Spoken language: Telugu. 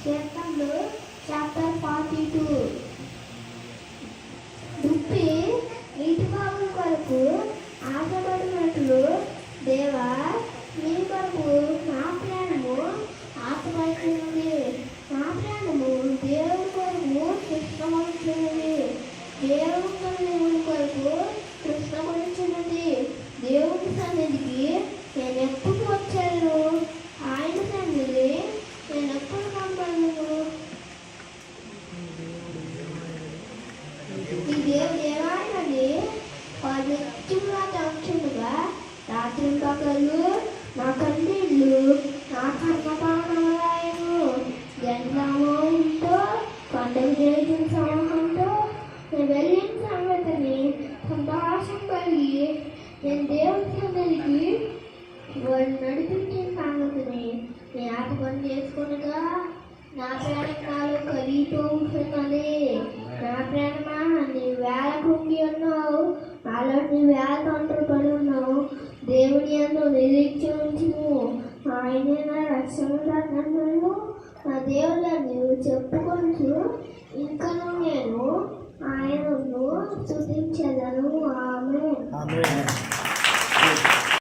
కీర్తనలు చాప్టర్ 42. దుప్పి నీటి బావుల కొరకు ఆశపడినట్లు దేవా నీ కొరకు నా ప్రాణము ఆశపడుతున్నది. నా ప్రాణము దేవుని కొరకు కృష్ణపడుతున్నది. దేవుని కొరకు కృష్ణపడుతున్నది. దేవుని సన్నిధికి నేను ఎప్పుడు వచ్చాను? ఆయన సన్నిధి నేను ఎప్పుడు కనపడను? ఈ దేవాలయాన్ని నిత్యంగా తలుచుండగా రాత్రి పగలు నా కన్నీళ్ళు నా కన్నపానము జన్మతో పండుగ చేసిన సమూహంతో నేను వెళ్ళిన సంగతిని సంతోషం కలిగి నేను దేవుని సన్నిధికి వాడు నడిపించిన సంగతిని జ్ఞాపకం చేసుకునగా నా ప్రాణం నాలో కరిగిపోతున్నది. నా ప్రాణమా నీ వేళ కృంగి ఉన్నావు, నాలో నీ వేళ తొందరపడి ఉన్నావు. దేవుని యందు నిరీక్ష ఉంచుము. ఆయన నా రక్షణ నన్ను నా దేవుళ్ళ నీవు చెప్పుకొంచు